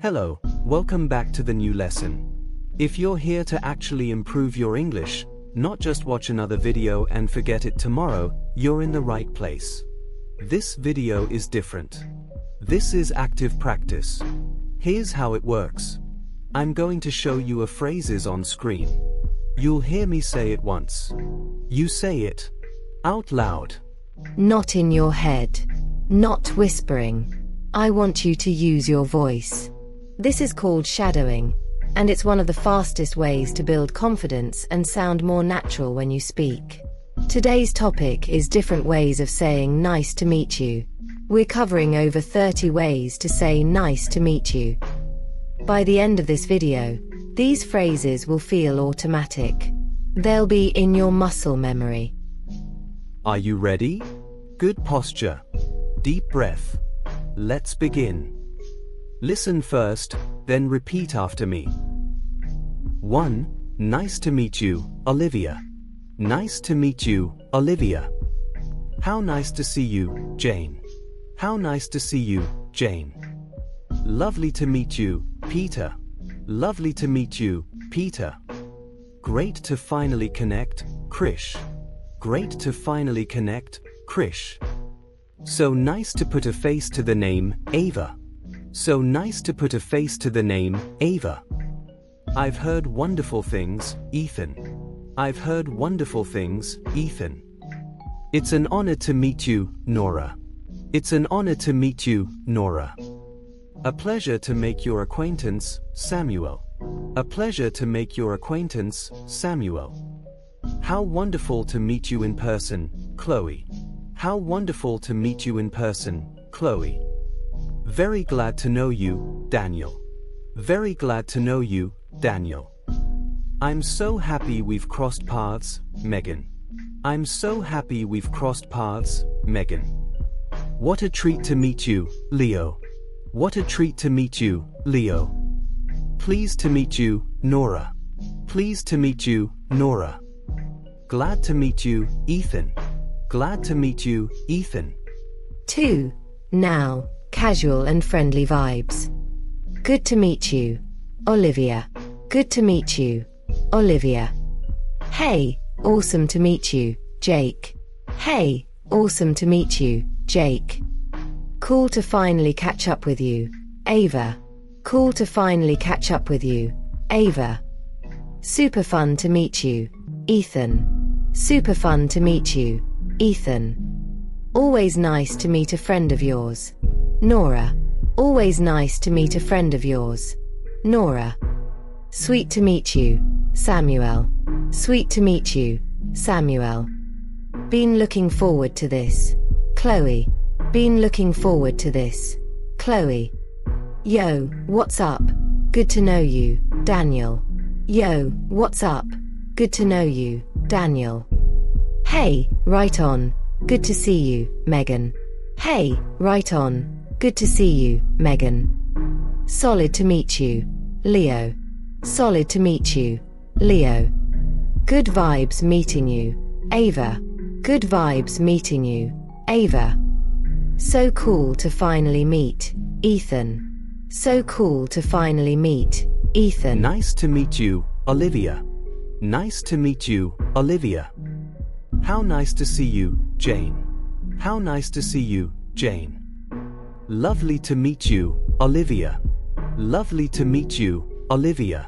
Hello, welcome back to the new lesson. If you're here to actually improve your English, not just watch another video and forget it tomorrow, you're in the right place. This video is different. This is active practice. Here's how it works. I'm going to show you a phrases on screen. You'll hear me say it once. You say it out loud. Not in your head. Not whispering. I want you to use your voice. This is called shadowing, and it's one of the fastest ways to build confidence and sound more natural when you speak. Today's topic is different ways of saying nice to meet you. We're covering over 30 ways to say nice to meet you. By the end of this video, these phrases will feel automatic. They'll be in your muscle memory. Are you ready? Good posture. Deep breath. Let's begin. Listen first, then repeat after me. 1. Nice to meet you, Olivia. Nice to meet you, Olivia. How nice to see you, Jane. How nice to see you, Jane. Lovely to meet you, Peter. Lovely to meet you, Peter. Great to finally connect, Krish. Great to finally connect, Krish. So nice to put a face to the name, Ava. So nice to put a face to the name, Ava. I've heard wonderful things, Ethan. I've heard wonderful things, Ethan. It's an honor to meet you, Nora. It's an honor to meet you, Nora. A pleasure to make your acquaintance, Samuel. A pleasure to make your acquaintance, Samuel. How wonderful to meet you in person, Chloe. How wonderful to meet you in person, Chloe. Very glad to know you, Daniel. Very glad to know you, Daniel. I'm so happy we've crossed paths, Megan. I'm so happy we've crossed paths, Megan. What a treat to meet you, Leo. What a treat to meet you, Leo. Pleased to meet you, Nora. Pleased to meet you, Nora. Glad to meet you, Ethan. Glad to meet you, Ethan. 2. Now, casual and friendly vibes. Good to meet you, Olivia. Good to meet you, Olivia. Hey, awesome to meet you, Jake. Hey, awesome to meet you, Jake. Cool to finally catch up with you, Ava. Cool to finally catch up with you, Ava. Super fun to meet you, Ethan. Super fun to meet you, Ethan. Always nice to meet a friend of yours, Nora. Always nice to meet a friend of yours, Nora. Sweet to meet you, Samuel. Sweet to meet you, Samuel. Been looking forward to this, Chloe. Been looking forward to this, Chloe. Yo, what's up? Good to know you, Daniel. Yo, what's up? Good to know you, Daniel. Hey, right on. Good to see you, Megan. Hey, right on. Good to see you, Megan. Solid to meet you, Leo. Solid to meet you, Leo. Good vibes meeting you, Ava. Good vibes meeting you, Ava. So cool to finally meet, Ethan. So cool to finally meet, Ethan. Nice to meet you, Olivia. Nice to meet you, Olivia. How nice to see you, Jane. How nice to see you, Jane. Lovely to meet you, Olivia. Lovely to meet you, Olivia.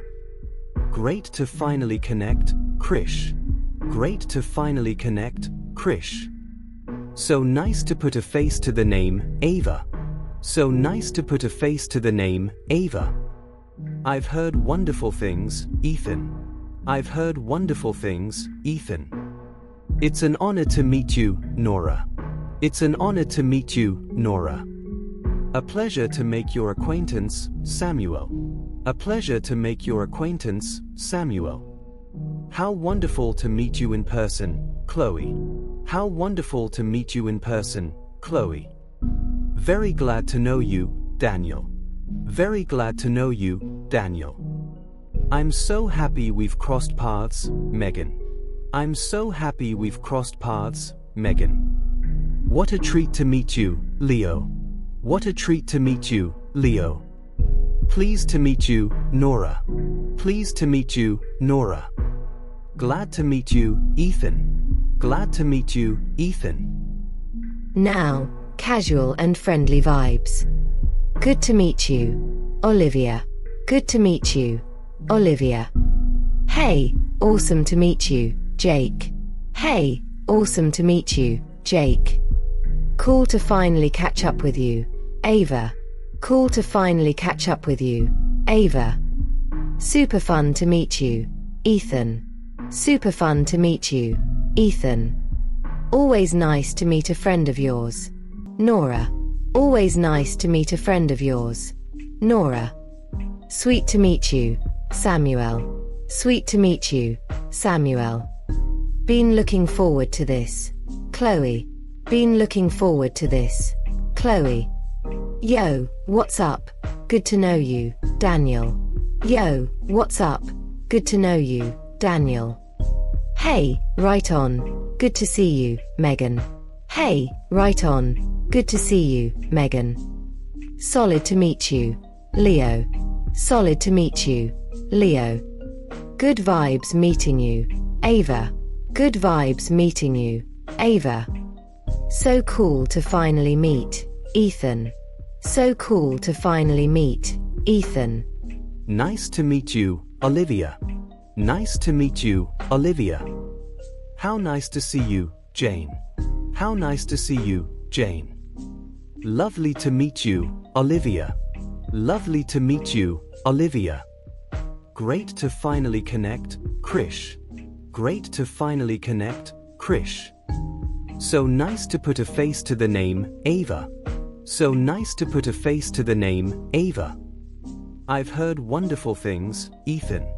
Great to finally connect, Krish. Great to finally connect, Krish. So nice to put a face to the name, Ava. So nice to put a face to the name, Ava. I've heard wonderful things, Ethan. I've heard wonderful things, Ethan. It's an honor to meet you, Nora. It's an honor to meet you, Nora. A pleasure to make your acquaintance, Samuel. A pleasure to make your acquaintance, Samuel. How wonderful to meet you in person, Chloe. How wonderful to meet you in person, Chloe. Very glad to know you, Daniel. Very glad to know you, Daniel. I'm so happy we've crossed paths, Megan. I'm so happy we've crossed paths, Megan. What a treat to meet you, Leo. What a treat to meet you, Leo. Pleased to meet you, Nora. Pleased to meet you, Nora. Glad to meet you, Ethan. Glad to meet you, Ethan. Now, casual and friendly vibes. Good to meet you, Olivia. Good to meet you, Olivia. Hey, awesome to meet you, Jake. Hey, awesome to meet you, Jake. Cool to finally catch up with you, Ava. Cool to finally catch up with you, Ava. Super fun to meet you, Ethan. Super fun to meet you, Ethan. Always nice to meet a friend of yours, Nora. Always nice to meet a friend of yours, Nora. Sweet to meet you, Samuel. Sweet to meet you, Samuel. Been looking forward to this, Chloe. Been looking forward to this, Chloe. Yo, what's up? Good to know you, Daniel. Yo, what's up? Good to know you, Daniel. Hey, right on. Good to see you, Megan. Hey, right on. Good to see you, Megan. Solid to meet you, Leo. Solid to meet you, Leo. Good vibes meeting you, Ava. Good vibes meeting you, Ava. So cool to finally meet, Ethan. So cool to finally meet, Ethan. Nice to meet you, Olivia. Nice to meet you, Olivia. How nice to see you, Jane. How nice to see you, Jane. Lovely to meet you, Olivia. Lovely to meet you, Olivia. Great to finally connect, Krish. Great to finally connect, Krish. So nice to put a face to the name, Ava. So nice to put a face to the name, Ava. I've heard wonderful things, Ethan.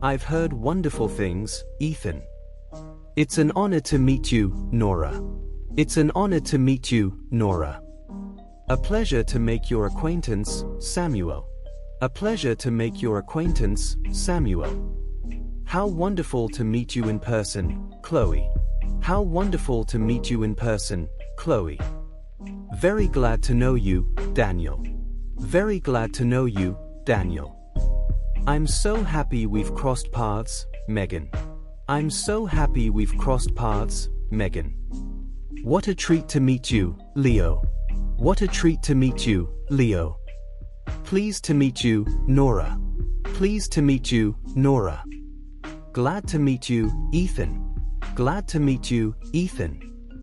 I've heard wonderful things, Ethan. It's an honor to meet you, Nora. It's an honor to meet you, Nora. A pleasure to make your acquaintance, Samuel. A pleasure to make your acquaintance, Samuel. How wonderful to meet you in person, Chloe. How wonderful to meet you in person, Chloe. Very glad to know you, Daniel. Very glad to know you, Daniel. I'm so happy we've crossed paths, Megan. I'm so happy we've crossed paths, Megan. What a treat to meet you, Leo. What a treat to meet you, Leo. Pleased to meet you, Nora. Pleased to meet you, Nora. Glad to meet you, Ethan. Glad to meet you, Ethan.